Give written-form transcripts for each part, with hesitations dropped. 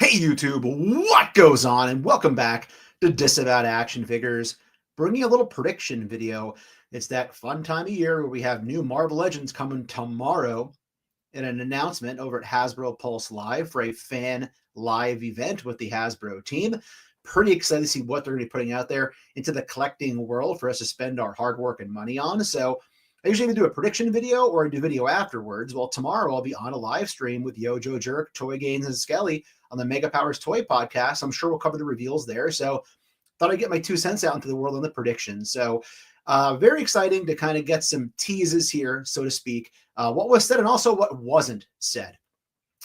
Hey YouTube, what goes on? And welcome back to Disavowed Action Figures, bringing a little prediction video. It's that fun time of year where we have new Marvel Legends coming tomorrow in an announcement over at Hasbro Pulse Live for a fan live event with the Hasbro team. Pretty excited to see what they're going to be putting out there into the collecting world for us to spend our hard work and money on. So I usually do a prediction video or I do video afterwards. Well, tomorrow I'll be on a live stream with Yojo Jerk, Toy Gains, and Skelly on the Mega Powers Toy Podcast. I'm sure we'll cover the reveals there. So thought I'd get my 2 cents out into the world on the predictions. So very exciting to kind of get some teases here, so to speak, what was said and also what wasn't said.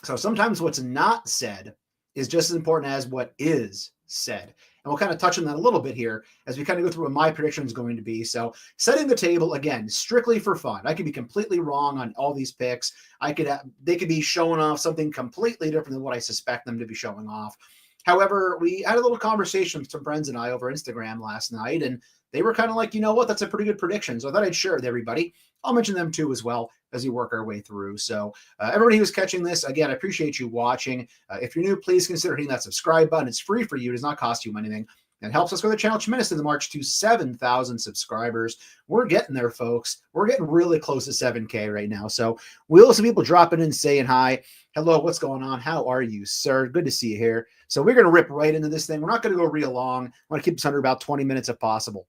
So sometimes what's not said is just as important as what is said. And we'll kind of touch on that a little bit here as we kind of go through what my prediction is going to be. So setting the table, again, strictly for fun. I could be completely wrong on all these picks. They could be showing off something completely different than what I suspect them to be showing off. However, we had a little conversation with some friends and I over Instagram last night, and they were kind of like, you know what, that's a pretty good prediction. So I thought I'd share it with everybody. I'll mention them too as well as we work our way through. So everybody who's catching this, again, I appreciate you watching. If you're new, please consider hitting that subscribe button. It's free for you. It does not cost you anything. And it helps us grow the channel tremendously in the march to 7,000 subscribers. We're getting there, folks. We're getting really close to 7K right now. So we'll have some people dropping in saying hi. Hello, what's going on? How are you, sir? Good to see you here. So we're going to rip right into this thing. We're not going to go real long. I want to keep this under about 20 minutes if possible.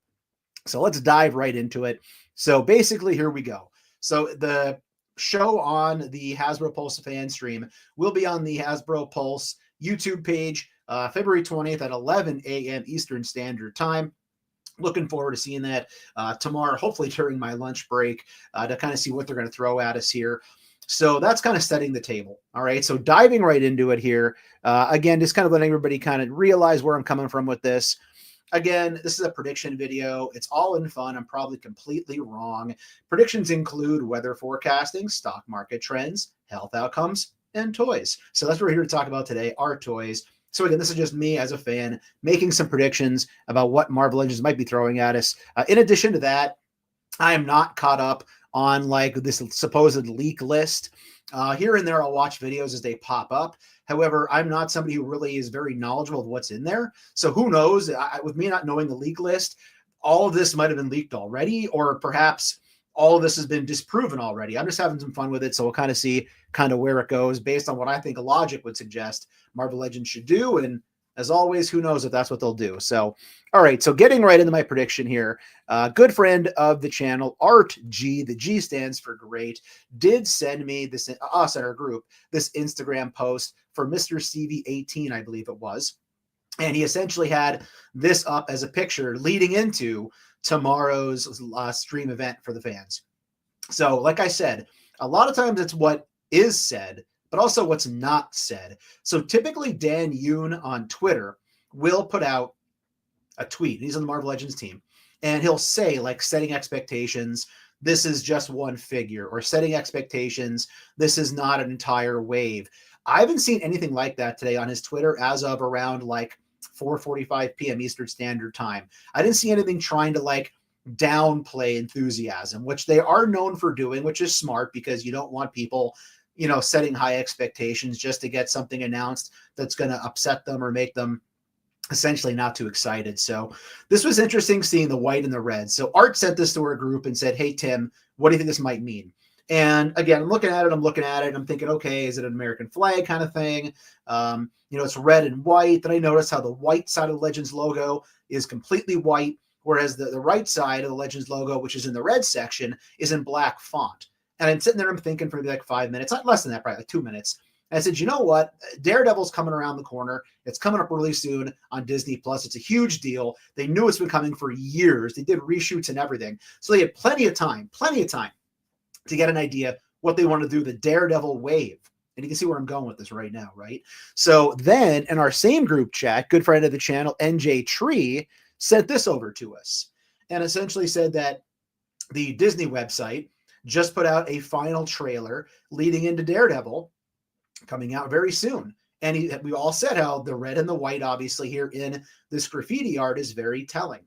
So let's dive right into it. So basically, here we go. So the show on the Hasbro Pulse fan stream will be on the Hasbro Pulse YouTube page, February 20th at 11 a.m. Eastern Standard Time. Looking forward to seeing that tomorrow, hopefully during my lunch break, to kind of see what they're going to throw at us here. So that's kind of setting the table. All right. So diving right into it here. Again, just kind of letting everybody kind of realize where I'm coming from with this. Again, this is a prediction video. It's all in fun. I'm probably completely wrong. Predictions include weather forecasting, stock market trends, health outcomes, and toys. So that's what we're here to talk about today, our toys. So again, this is just me as a fan making some predictions about what Marvel Legends might be throwing at us. In addition to that, I am not caught up on like this supposed leak list. Here and there, I'll watch videos as they pop up. However, I'm not somebody who really is very knowledgeable of what's in there. So who knows, with me not knowing the leak list, all of this might have been leaked already, or perhaps all of this has been disproven already. I'm just having some fun with it. So we'll kind of see kind of where it goes based on what I think logic would suggest Marvel Legends should do. And as always, who knows if that's what they'll do. So, all right. So getting right into my prediction here, good friend of the channel, Art G, the G stands for great, did send me this, us in our group, this Instagram post for Mr. Stevie 18, I believe it was. And he essentially had this up as a picture leading into tomorrow's stream event for the fans. So like I said, a lot of times it's what is said, but also what's not said. So typically Dan Yoon on Twitter will put out a tweet. He's on the Marvel Legends team. And he'll say, like, setting expectations, this is just one figure, or setting expectations, this is not an entire wave. I haven't seen anything like that today on his Twitter as of around like 4:45 p.m. Eastern Standard Time. I didn't see anything trying to like downplay enthusiasm, which they are known for doing, which is smart because you don't want people, you know, setting high expectations just to get something announced that's going to upset them or make them essentially not too excited. So this was interesting seeing the white and the red. So Art sent this to our group and said, hey, Tim, what do you think this might mean? And again, I'm looking at it. I'm thinking, okay, is it an American flag kind of thing? You know, it's red and white. Then I noticed how the white side of the Legends logo is completely white, whereas the right side of the Legends logo, which is in the red section, is in black font. And I'm sitting there, I'm thinking for maybe like 5 minutes, not less than that, probably like 2 minutes. And I said, you know what? Daredevil's coming around the corner. It's coming up really soon on Disney Plus. It's a huge deal. They knew it's been coming for years. They did reshoots and everything. So they had plenty of time to get an idea what they want to do, the Daredevil wave. And you can see where I'm going with this right now, right? So then in our same group chat, good friend of the channel, NJ Tree, sent this over to us and essentially said that the Disney website just put out a final trailer leading into Daredevil coming out very soon. And we all said how the red and the white, obviously, here in this graffiti art is very telling.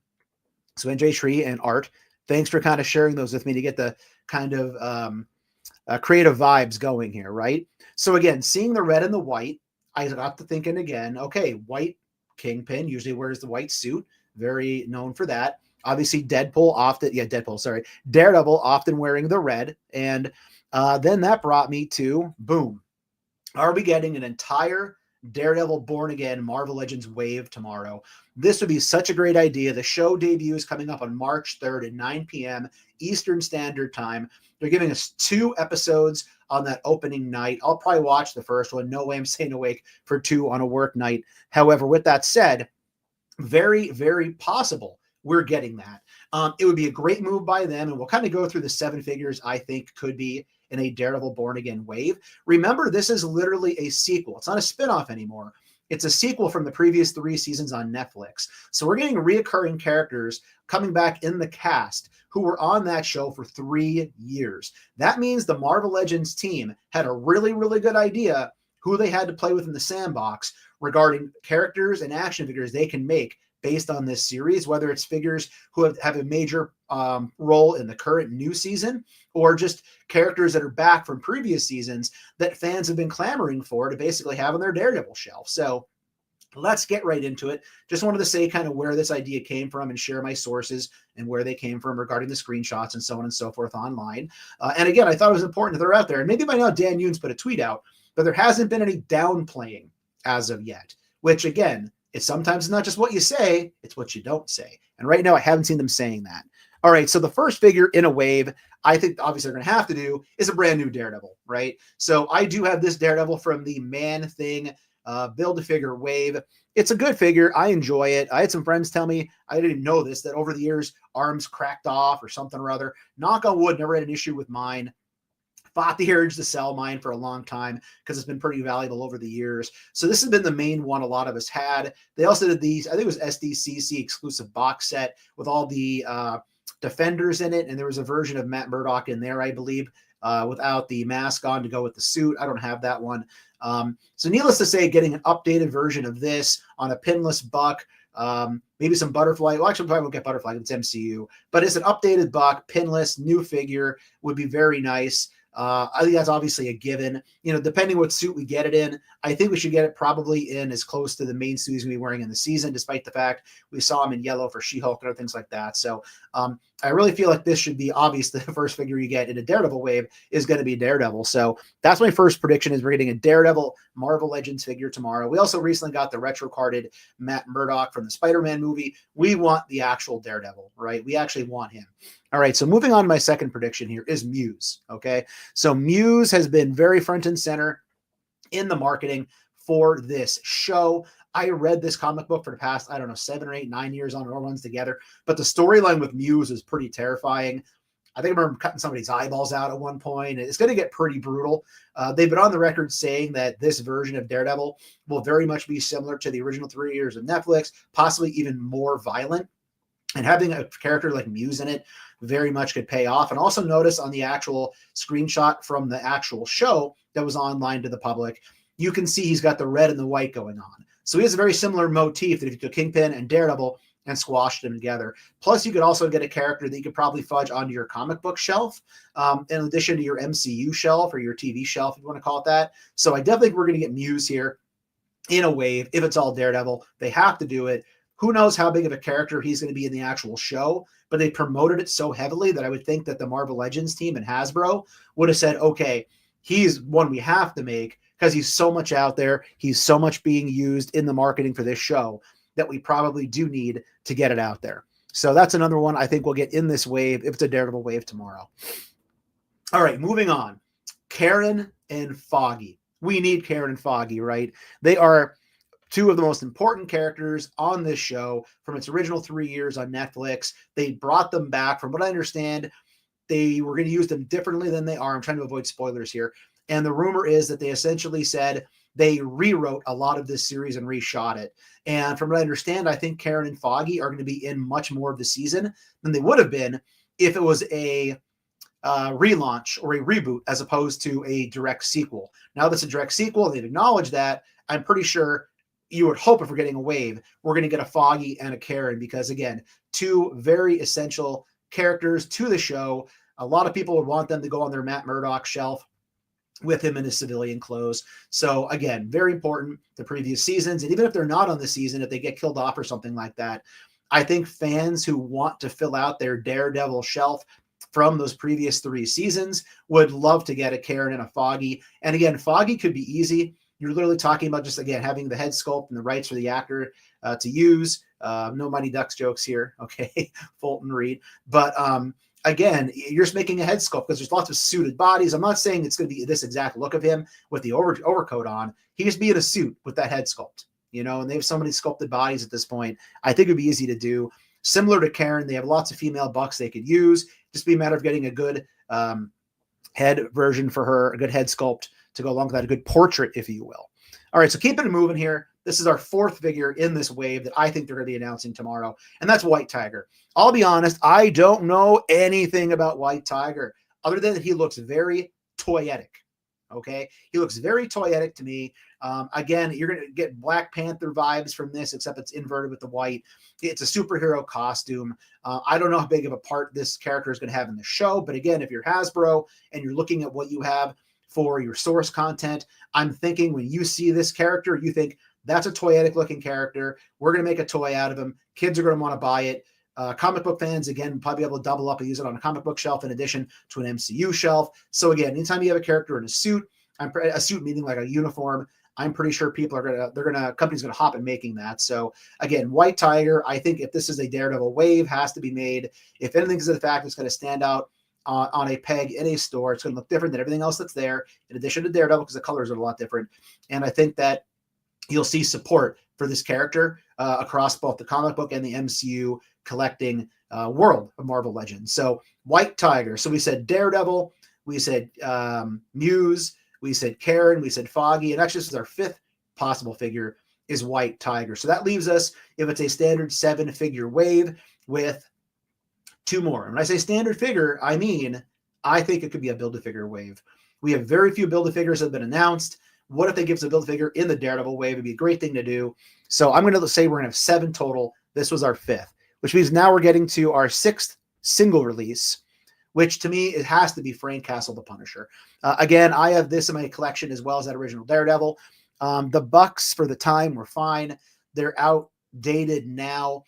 So NJ Tree and Art, thanks for kind of sharing those with me to get the kind of creative vibes going here, right? So again, seeing the red and the white, I got to thinking again, okay, white Kingpin usually wears the white suit, very known for that. Obviously, Daredevil often wearing the red. And then that brought me to, boom, are we getting an entire Daredevil Born Again Marvel Legends wave tomorrow? This would be such a great idea. The show debuts coming up on March 3rd at 9 p.m. Eastern Standard Time. They're giving us 2 episodes on that opening night. I'll probably watch the first one. No way I'm staying awake for 2 on a work night. However, with that said, very, very possible we're getting that. It would be a great move by them, and we'll kind of go through the 7 figures I think could be in a Daredevil Born Again wave. Remember, this is literally a sequel. It's not a spinoff anymore. It's a sequel from the previous 3 seasons on Netflix. So we're getting reoccurring characters coming back in the cast who were on that show for 3 years. That means the Marvel Legends team had a really, really good idea who they had to play with in the sandbox regarding characters and action figures they can make based on this series, whether it's figures who have a major role in the current new season or just characters that are back from previous seasons that fans have been clamoring for to basically have on their Daredevil shelf. So let's get right into it. Just wanted to say kind of where this idea came from and share my sources and where they came from regarding the screenshots and so on and so forth online. And again, I thought it was important that they're out there. And maybe by now Dan Yoons put a tweet out, but there hasn't been any downplaying as of yet, which again, it's sometimes not just what you say, it's what you don't say. And right now I haven't seen them saying that. All right, so the first figure in a wave, I think obviously they're going to have to do is a brand new Daredevil, right? So I do have this Daredevil from the Man Thing Build-A-Figure wave. It's a good figure. I enjoy it. I had some friends tell me, I didn't know this, that over the years, arms cracked off or something or other. Knock on wood, never had an issue with mine. Fought the urge to sell mine for a long time because it's been pretty valuable over the years. So this has been the main one a lot of us had. They also did these, I think it was SDCC exclusive box set with all the Defenders in it. And there was a version of Matt Murdock in there, I believe, without the mask on to go with the suit. I don't have that one. So needless to say, getting an updated version of this on a pinless buck, maybe some butterfly. Well, actually, probably won't get butterfly. It's MCU, but it's an updated buck, pinless, new figure would be very nice. I think that's obviously a given. You know, depending what suit we get it in, I think we should get it probably in as close to the main suit he's going to be wearing in the season, despite the fact we saw him in yellow for She-Hulk and other things like that. So I really feel like this should be obvious. The first figure you get in a Daredevil wave is going to be Daredevil. So that's my first prediction is we're getting a Daredevil Marvel Legends figure tomorrow. We also recently got the retro carded Matt Murdock from the Spider-Man movie. We want the actual Daredevil, right? We actually want him. All right, so moving on to my second prediction here is Muse, okay? So Muse has been very front and center in the marketing for this show. I read this comic book for the past, 7 or 8, 9 years on all runs together, but the storyline with Muse is pretty terrifying. I think I remember cutting somebody's eyeballs out at one point. It's going to get pretty brutal. They've been on the record saying that this version of Daredevil will very much be similar to the original 3 years of Netflix, possibly even more violent. And having a character like Muse in it very much could pay off. And also notice on the actual screenshot from the actual show that was online to the public, you can see he's got the red and the white going on. So he has a very similar motif that if you took Kingpin and Daredevil and squashed them together. Plus, you could also get a character that you could probably fudge onto your comic book shelf, in addition to your MCU shelf or your TV shelf, if you want to call it that. So I definitely think we're going to get Muse here in a wave. If it's all Daredevil, they have to do it. Who knows how big of a character he's going to be in the actual show, but they promoted it so heavily that I would think that the Marvel Legends team and Hasbro would have said, okay, he's one we have to make because he's so much out there. He's so much being used in the marketing for this show that we probably do need to get it out there. So that's another one I think we'll get in this wave if it's a Daredevil wave tomorrow. All right, moving on. Karen and Foggy. We need Karen and Foggy, right? They are two of the most important characters on this show from its original 3 years on Netflix. They brought them back. From what I understand, they were going to use them differently than they are. I'm trying to avoid spoilers here. And the rumor is that they essentially said they rewrote a lot of this series and reshot it. And from what I understand, I think Karen and Foggy are going to be in much more of the season than they would have been if it was a relaunch or a reboot as opposed to a direct sequel. Now that's a direct sequel, they've acknowledged that. I'm pretty sure you would hope if we're getting a wave, we're going to get a Foggy and a Karen because, again, two very essential characters to the show. A lot of people would want them to go on their Matt Murdock shelf. with him in his civilian clothes. So again, very important, the previous seasons. And even if they're not on the season, if they get killed off or something like that, I think fans who want to fill out their Daredevil shelf from those previous 3 seasons would love to get a Karen and a Foggy. And again, Foggy could be easy. You're literally talking about just, again, having the head sculpt and the rights for the actor to use. No Mighty Ducks jokes here, okay? Fulton Reed. But again, you're just making a head sculpt because there's lots of suited bodies. I'm not saying it's going to be this exact look of him with the overcoat on. He just be in a suit with that head sculpt, and they have so many sculpted bodies at this point. I think it'd be easy to do. Similar to Karen, they have lots of female bucks they could use. Just be a matter of getting a good head version for her, a good head sculpt to go along with that, a good portrait, if you will. All right, so keeping it moving here. This is our 4th figure in this wave that I think they're going to be announcing tomorrow, and that's White Tiger. I'll be honest, I don't know anything about White Tiger other than that he looks very toyetic, okay? He looks very toyetic to me. Again, you're going to get Black Panther vibes from this, except it's inverted with the white. It's a superhero costume. I don't know how big of a part this character is going to have in the show, but again, if you're Hasbro and you're looking at what you have for your source content, I'm thinking when you see this character, you think, that's a toyetic looking character. We're going to make a toy out of him. Kids are going to want to buy it. Comic book fans, again, probably be able to double up and use it on a comic book shelf in addition to an MCU shelf. So again, anytime you have a character in a suit, a suit meaning like a uniform, I'm pretty sure people are companies going to hop in making that. So again, White Tiger, I think if this is a Daredevil wave, has to be made. If anything is the fact it's going to stand out on a peg in a store, it's going to look different than everything else that's there, in addition to Daredevil, because the colors are a lot different. And I think that you'll see support for this character across both the comic book and the MCU collecting world of Marvel Legends. So White Tiger. So we said Daredevil, we said Muse, we said Karen, we said Foggy, and actually this is our 5th possible figure is White Tiger. So that leaves us, if it's a standard 7-figure wave, with 2 more. And when I say standard figure, I mean, I think it could be a Build-A-Figure wave. We have very few Build-A-Figures that have been announced. What if they give us a Build-A-Figure in the Daredevil wave? It'd be a great thing to do. So I'm going to say we're going to have 7 total. This was our 5th, which means now we're getting to our 6th single release, which to me, it has to be Frank Castle the Punisher. Again, I have this in my collection as well as that original Daredevil. The bucks for the time were fine. They're outdated now.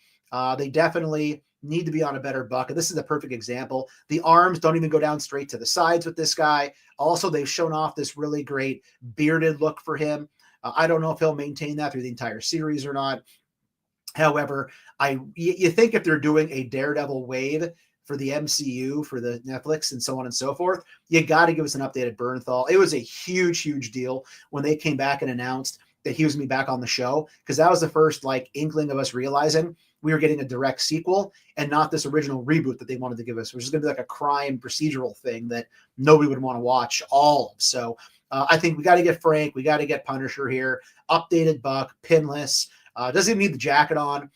They definitely need to be on a better buck. And this is a perfect example. The arms don't even go down straight to the sides with this guy. Also, they've shown off this really great bearded look for him. I don't know if he'll maintain that through the entire series or not. However, you think if they're doing a Daredevil wave for the MCU, for the Netflix and so on and so forth, you got to give us an updated Bernthal. It was a huge, huge deal when they came back and announced that he was going to be back on the show, because that was the first inkling of us realizing we were getting a direct sequel and not this original reboot that they wanted to give us, which is going to be like a crime procedural thing that nobody would want to watch all of. So I think we got to get Frank. We got to get Punisher here. Updated buck, pinless. Doesn't even need the jacket on.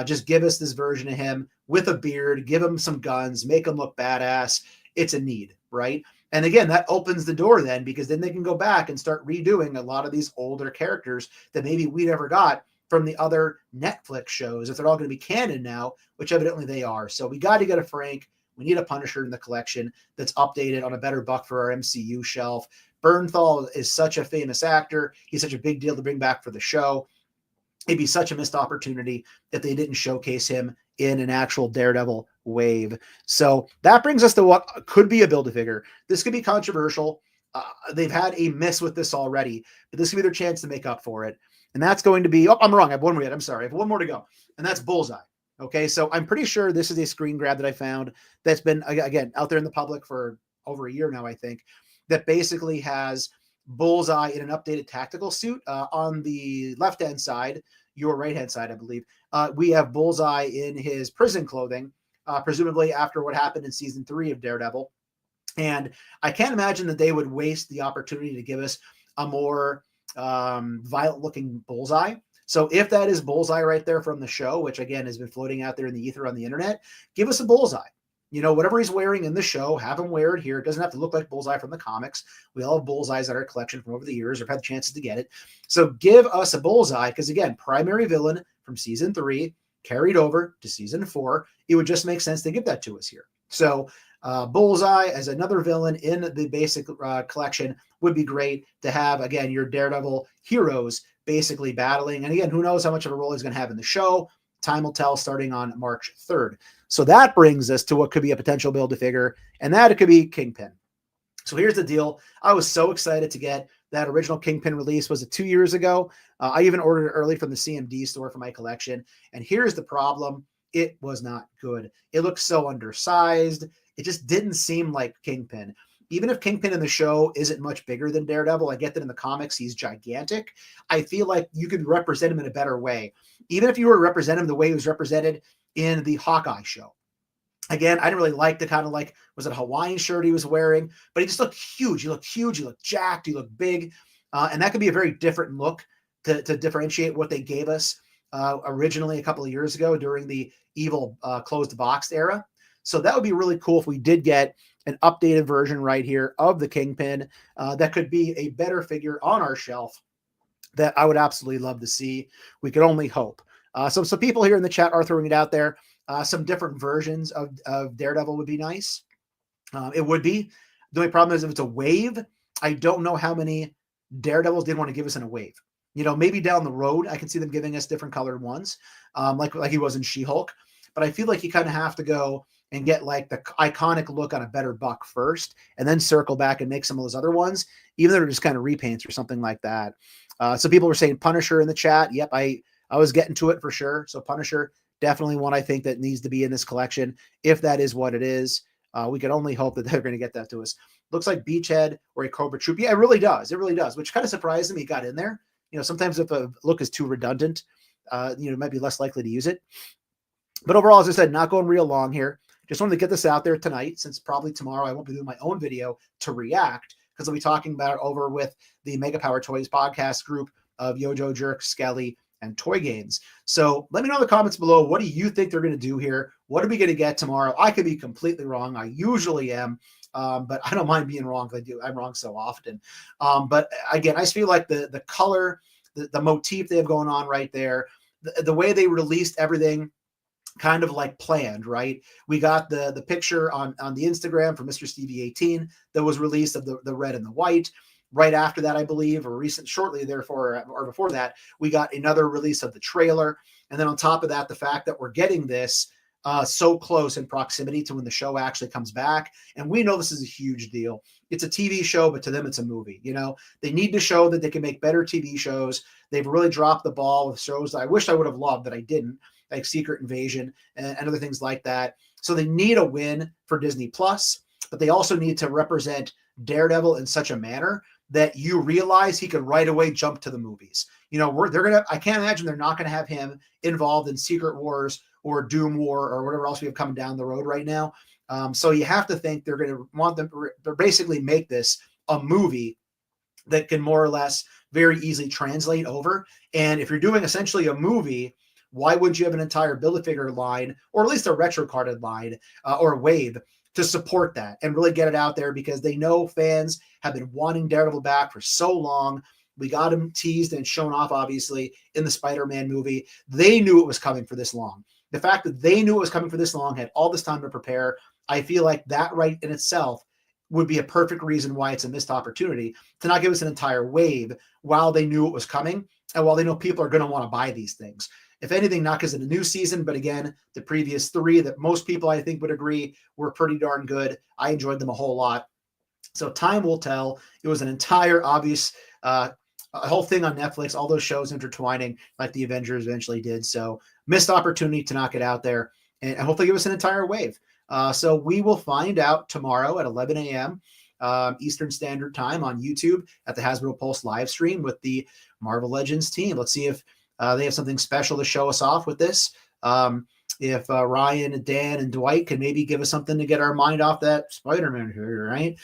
Just give us this version of him with a beard. Give him some guns. Make him look badass. It's a need, right? And again, that opens the door then, because then they can go back and start redoing a lot of these older characters that maybe we never got from the other Netflix shows, if they're all going to be canon now, which evidently they are. So we got to get a Frank. We need a Punisher in the collection that's updated on a better buck for our MCU shelf. Bernthal is such a famous actor. He's such a big deal to bring back for the show. It'd be such a missed opportunity if they didn't showcase him in an actual Daredevil wave. So that brings us to what could be a Build-A-Figure. This could be controversial. They've had a miss with this already, but this could be their chance to make up for it. And that's going to be, I'm wrong. I have one more yet. I'm sorry. I have one more to go. And that's Bullseye. Okay. So I'm pretty sure this is a screen grab that I found that's been, again, out there in the public for over a year now, I think, that basically has Bullseye in an updated tactical suit. On the left-hand side, your right-hand side, I believe, we have Bullseye in his prison clothing, presumably after what happened in season 3 of Daredevil. And I can't imagine that they would waste the opportunity to give us a more violent-looking Bullseye. So if that is Bullseye right there from the show, which again has been floating out there in the ether on the internet, give us a Bullseye. Whatever he's wearing in the show, have him wear it here. It doesn't have to look like Bullseye from the comics. We all have Bullseyes in our collection from over the years or have had chances to get it. So give us a Bullseye, because again, primary villain from season 3 carried over to season 4. It would just make sense to give that to us here. So Bullseye as another villain in the basic collection would be great to have. Again, your Daredevil heroes basically battling. And again, who knows how much of a role he's going to have in the show. Time will tell starting on March 3rd. So that brings us to what could be a potential Build-A-Figure, and that it could be Kingpin. So here's the deal. I was so excited to get that original Kingpin release. Was it 2 years ago? I even ordered it early from the CMD store for my collection. And here's the problem. It was not good. It looked so undersized. It just didn't seem like Kingpin. Even if Kingpin in the show isn't much bigger than Daredevil, I get that in the comics he's gigantic. I feel like you could represent him in a better way. Even if you were to represent him the way he was represented in the Hawkeye show. Again, I didn't really like the kind of like, was it a Hawaiian shirt he was wearing? But he just looked huge. He looked huge. He looked jacked. He looked big. And that could be a very different look to differentiate what they gave us originally a couple of years ago during the evil closed box era. So that would be really cool if we did get an updated version right here of the Kingpin that could be a better figure on our shelf that I would absolutely love to see. We could only hope. So some people here in the chat are throwing it out there. Some different versions of Daredevil would be nice. It would be. The only problem is if it's a wave, I don't know how many Daredevils didn't want to give us in a wave. You know, maybe down the road, I can see them giving us different colored ones, like he was in She-Hulk. But I feel like you kind of have to go and get like the iconic look on a better buck first, and then circle back and make some of those other ones, even though they're just kind of repaints or something like that. So people were saying Punisher in the chat. Yep, I was getting to it for sure. So Punisher, definitely one I think that needs to be in this collection. If that is what it is, we could only hope that they're going to get that to us. Looks like Beachhead or a Cobra Troop. Yeah, it really does. It really does, which kind of surprised me. He got in there. You know, sometimes if a look is too redundant, you might be less likely to use it. But overall, as I said, not going real long here. Just wanted to get this out there tonight, since probably tomorrow I won't be doing my own video to react, because I'll be talking about it over with the Mega Power Toys podcast group of Yojo Jerk, Skelly, and Toy Games. So let me know in the comments below, what do you think they're going to do here? What are we going to get tomorrow? I could be completely wrong. I usually am, but I don't mind being wrong, because I'm wrong so often. But again, I just feel like the color, the motif they have going on right there, the way they released everything, kind of like planned, right? We got the picture on the Instagram from Mr. Stevie 18 that was released of the red and the white. Right after that, I believe, or shortly therefore, or before that, we got another release of the trailer. And then on top of that, the fact that we're getting this so close in proximity to when the show actually comes back. And we know this is a huge deal. It's a TV show, but to them, it's a movie. You know, they need to show that they can make better TV shows. They've really dropped the ball with shows that I wish I would have loved that I didn't, like Secret Invasion and other things like that. So they need a win for Disney Plus, but they also need to represent Daredevil in such a manner that you realize he could right away jump to the movies. You know, I can't imagine they're not going to have him involved in Secret Wars or Doom War or whatever else we have coming down the road right now. So you have to think they're going to want them to basically make this a movie that can more or less very easily translate over. And if you're doing essentially a movie, why wouldn't you have an entire Build-A-Figure line, or at least a retro carded line or a wave to support that and really get it out there, because they know fans have been wanting Daredevil back for so long. We got him teased and shown off, obviously, in the Spider-Man movie. They knew it was coming for this long. The fact that they knew it was coming for this long, had all this time to prepare, I feel like that right in itself would be a perfect reason why it's a missed opportunity to not give us an entire wave while they knew it was coming and while they know people are going to want to buy these things. If anything, not because of the new season, but again, the previous three that most people I think would agree were pretty darn good. I enjoyed them a whole lot. So time will tell. It was an entire obvious a whole thing on Netflix, all those shows intertwining like the Avengers eventually did. So missed opportunity to knock it out there and hopefully give us an entire wave. So we will find out tomorrow at 11 a.m. Eastern Standard Time on YouTube at the Hasbro Pulse live stream with the Marvel Legends team. Let's see if they have something special to show us off with this. If Ryan, Dan, and Dwight can maybe give us something to get our mind off that Spider-Man here, right?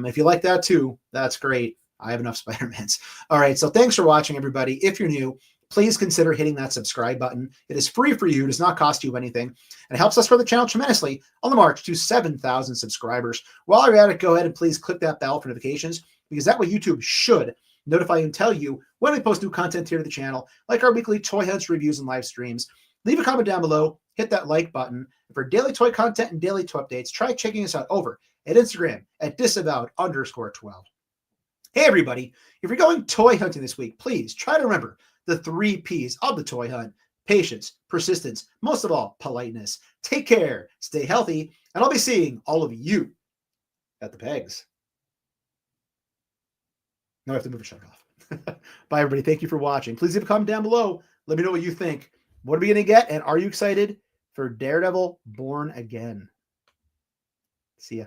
If you like that too, that's great. I have enough Spider-Mans. All right, so thanks for watching, everybody. If you're new, please consider hitting that subscribe button. It is free for you. It does not cost you anything. And it helps us grow the channel tremendously on the march to 7,000 subscribers. While you're at it, go ahead and please click that bell for notifications, because that way YouTube should notify you and tell you when we post new content here to the channel, like our weekly toy hunts, reviews, and live streams. Leave a comment down below, hit that like button. And for daily toy content and daily toy updates, try checking us out over at Instagram at disavowed_12. Hey everybody, if you're going toy hunting this week, please try to remember the 3 P's of the toy hunt: patience, persistence, most of all, politeness. Take care, stay healthy, and I'll be seeing all of you at the pegs. Now I have to move a shut off. Bye everybody, thank you for watching. Please leave a comment down below. Let me know what you think. What are we going to get, and are you excited for Daredevil Born Again? See ya.